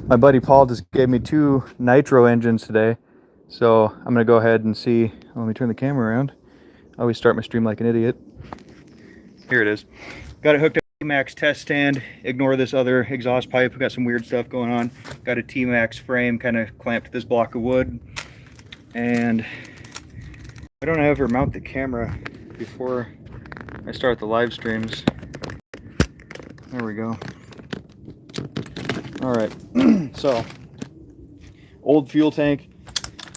My buddy Paul just gave me 2 nitro engines today, so I'm gonna go ahead and see. Let me turn the camera around. I always start my stream like an idiot. Here it is. Got it hooked up to a T-Max test stand. Ignore this other exhaust pipe. We've got some weird stuff going on. Got a T-Max frame kind of clamped to this block of wood. And I don't ever mount the camera before I start the live streams. There we go. All right. So, old fuel tank.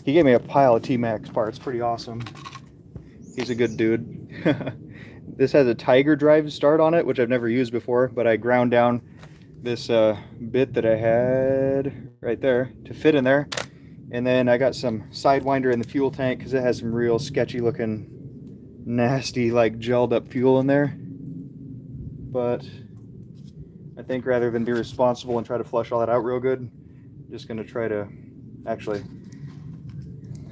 He gave me a pile of T-Max parts. Pretty awesome. He's a good dude. This has a Tiger drive start on it, which I've never used before, but I ground down this bit that I had right there to fit in there. And then I got some Sidewinder in the fuel tank because it has some real sketchy looking, nasty, like gelled up fuel in there. But I think rather than be responsible and try to flush all that out real good, I'm just going to try to actually,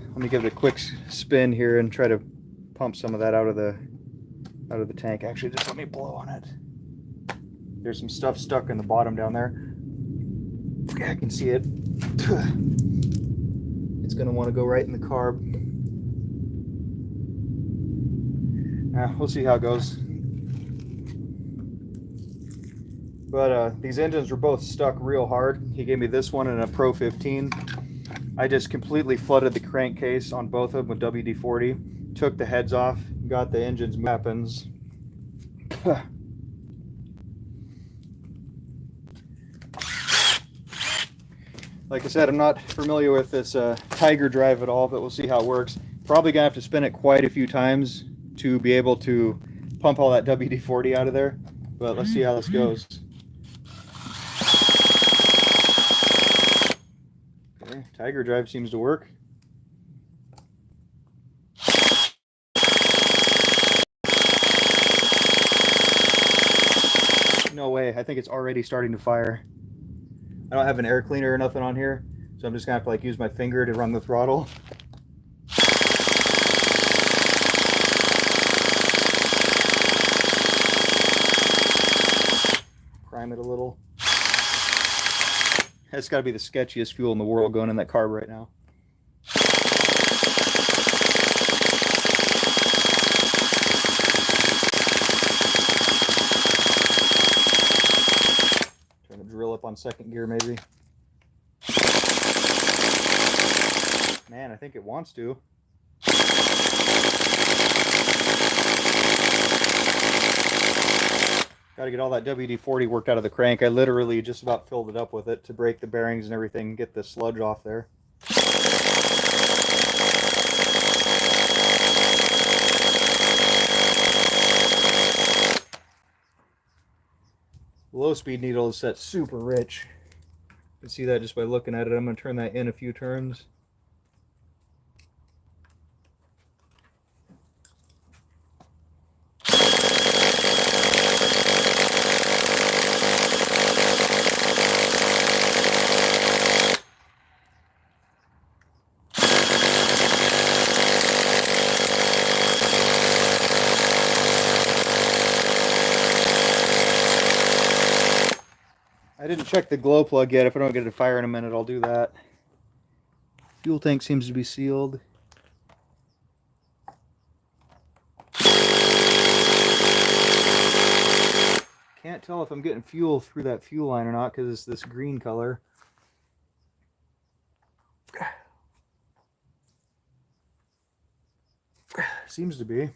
let me give it a quick spin here and try to pump some of that out of the tank. Actually, just let me blow on it. There's some stuff stuck in the bottom down there. Yeah, I can see it. It's going to want to go right in the carb. We'll see how it goes. But these engines were both stuck real hard. He gave me this one and a Pro 15. I just completely flooded the crankcase on both of them with WD-40. Took the heads off, got the engines weapons. Like I said, I'm not familiar with this Tiger drive at all, but we'll see how it works. Probably gonna have to spin it quite a few times to be able to pump all that WD-40 out of there. But let's see how this goes. Okay, Tiger drive seems to work. No way, I think it's already starting to fire. I don't have an air cleaner or nothing on here, so I'm just gonna have to like use my finger to run the throttle. Prime it a little. That's gotta be the sketchiest fuel in the world going in that carb right now. Drill up on second gear maybe. Man, I think it wants to. Got to get all that WD-40 worked out of the crank. I literally just about filled it up with it to break the bearings and everything and get the sludge off there. Low speed needle is set super rich. You can see that just by looking at it. I'm going to turn that in a few turns. I didn't check the glow plug yet. If I don't get it to fire in a minute, I'll do that. Fuel tank seems to be sealed. Can't tell if I'm getting fuel through that fuel line or not because it's this green color. Seems to be.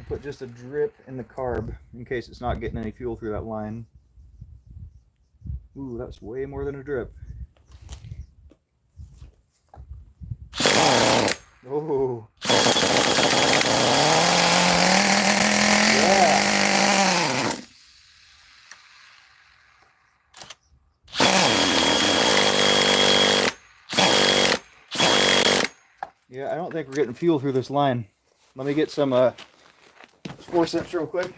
Put just a drip in the carb in case it's not getting any fuel through that line. Ooh, that's way more than a drip. Oh. Yeah. Yeah, I don't think we're getting fuel through this line. Let me get some forceps real quick.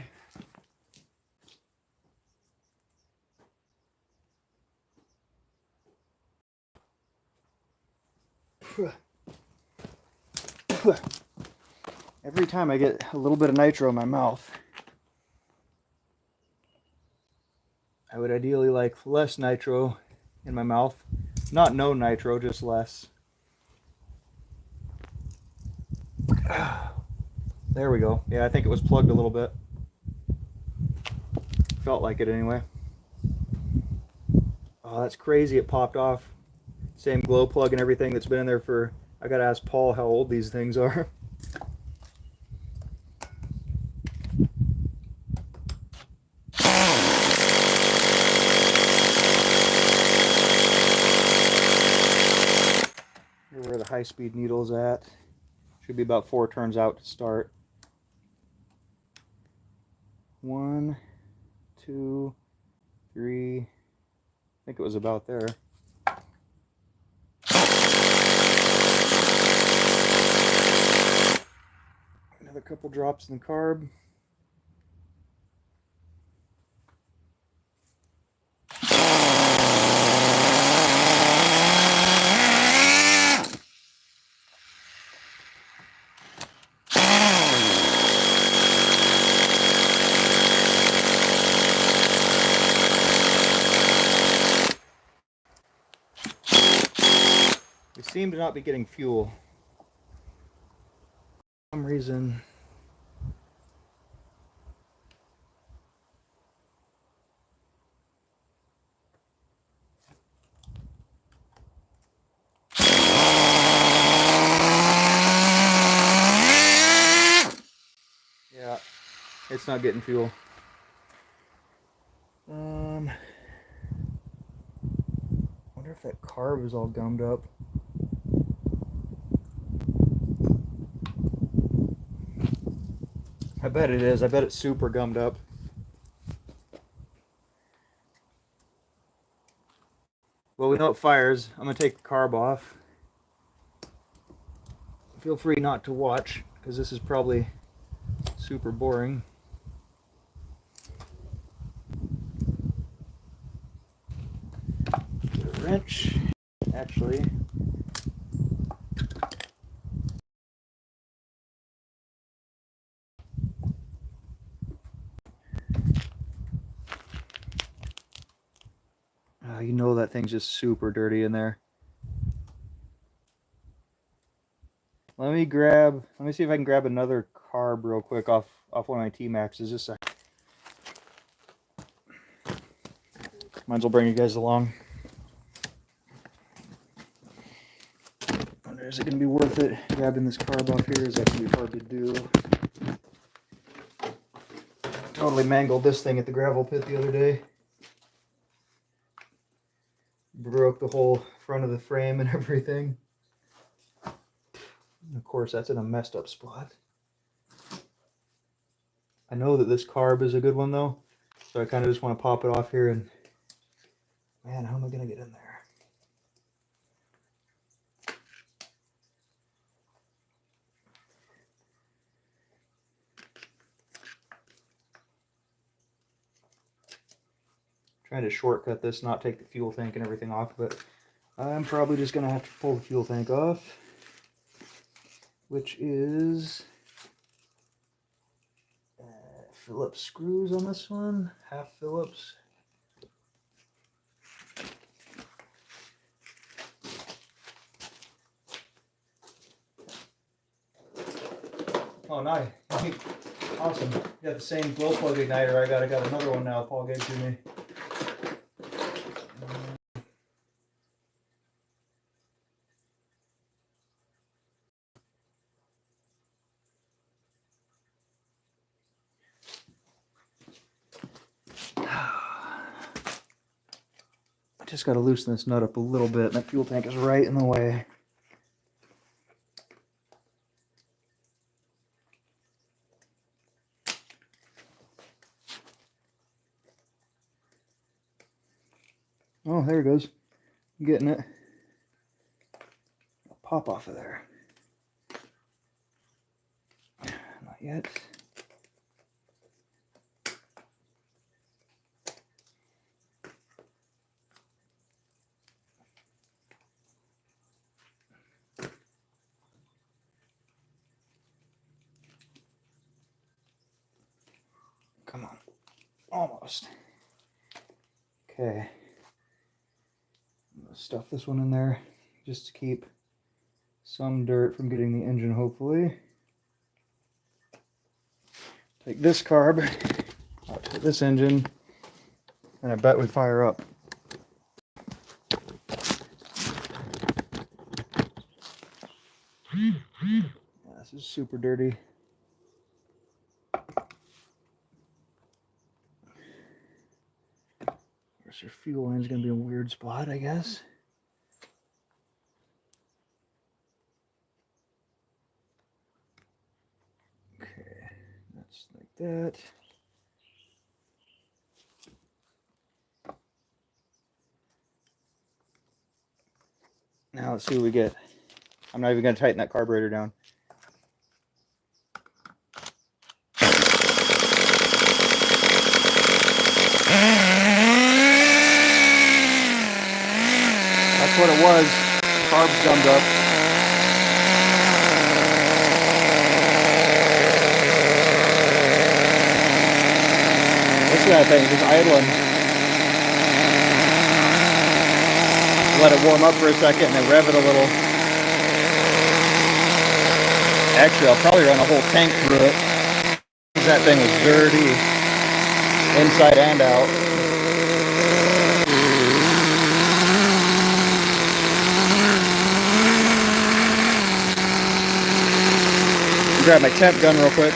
Every time I get a little bit of nitro in my mouth. I would ideally like less nitro in my mouth. Not no nitro, just less. There we go. Yeah, I think it was plugged a little bit. Felt like it anyway. Oh, that's crazy. It popped off. Same glow plug and everything that's been in there for... I gotta ask Paul how old these things are. Where the high-speed needle's at. Should be about 4 turns out to start. 1, 2, 3. I think it was about there. Another couple drops in the carb. We seem to not be getting fuel. For some reason. Yeah, it's not getting fuel. Wonder if that carb is all gummed up. I bet it is. I bet it's super gummed up. Well, we know it fires. I'm going to take the carb off. Feel free not to watch, because this is probably super boring. Get a wrench. Actually, you know that thing's just super dirty in there. Let me see if I can grab another carb real quick off one of my T-Maxes. Just a sec. Might as well bring you guys along. Wonder, is it going to be worth it grabbing this carb off here? Is that going to be hard to do? Totally mangled this thing at the gravel pit the other day. Broke the whole front of the frame and everything. And of course, that's in a messed up spot. I know that this carb is a good one though, so I kind of just want to pop it off here and... Man, how am I going to get in there? Trying to shortcut this, not take the fuel tank and everything off, but I'm probably just going to have to pull the fuel tank off, which is Phillips screws on this one, half Phillips. Oh, nice. Awesome. You got the same glow plug igniter I got another one now Paul gave to me. I just got to loosen this nut up a little bit, and that fuel tank is right in the way. Oh, there it goes. I'm getting it. I'll pop off of there. Not yet. Come on. Almost. Okay. I'm gonna stuff this one in there just to keep some dirt from getting the engine, hopefully. Take this carb out to this engine, and I bet we fire up. Yeah, this is super dirty. Where's your fuel line's gonna be a weird spot, I guess. Okay, that's like that. Now let's see what we get. I'm not even going to tighten that carburetor down. That's what it was. Carb's gummed up. Listen to that thing, just idling. Let it warm up for a second and then rev it a little. Actually, I'll probably run a whole tank through it. That thing was dirty, inside and out. Grab my temp gun real quick.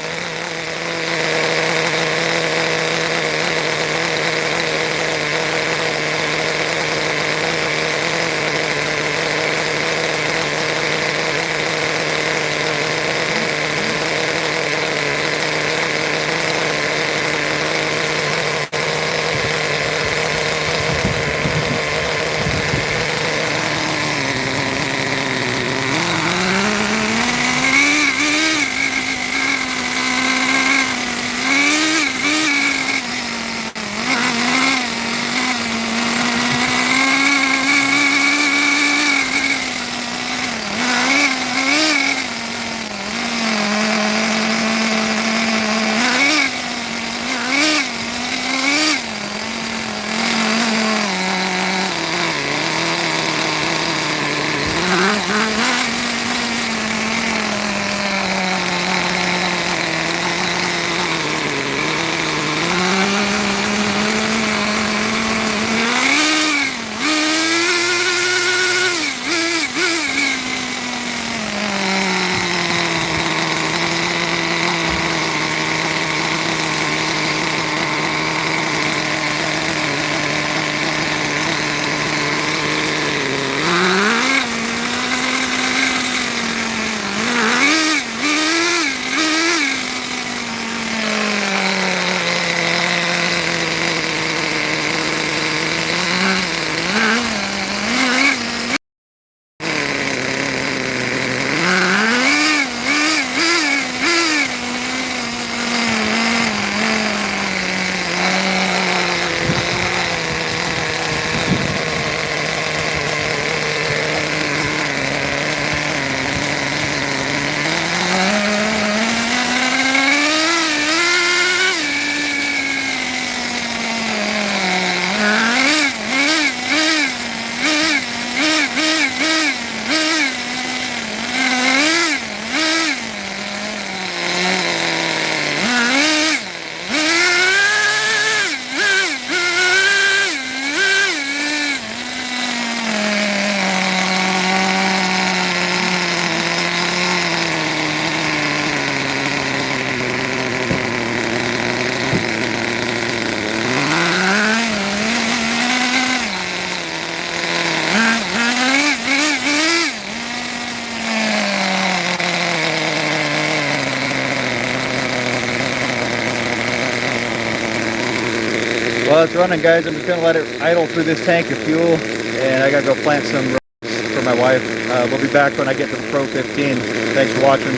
Well, it's running, guys. I'm just going to let it idle through this tank of fuel, and I got to go plant some roses for my wife. We'll be back when I get to the Pro 15. Thanks for watching.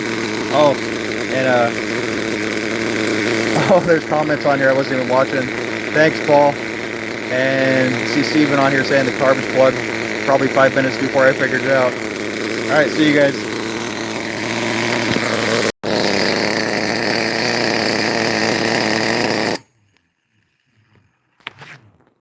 Oh, and there's comments on here I wasn't even watching. Thanks, Paul. And see Steven on here saying the carb is plugged. Probably 5 minutes before I figured it out. All right, see you guys.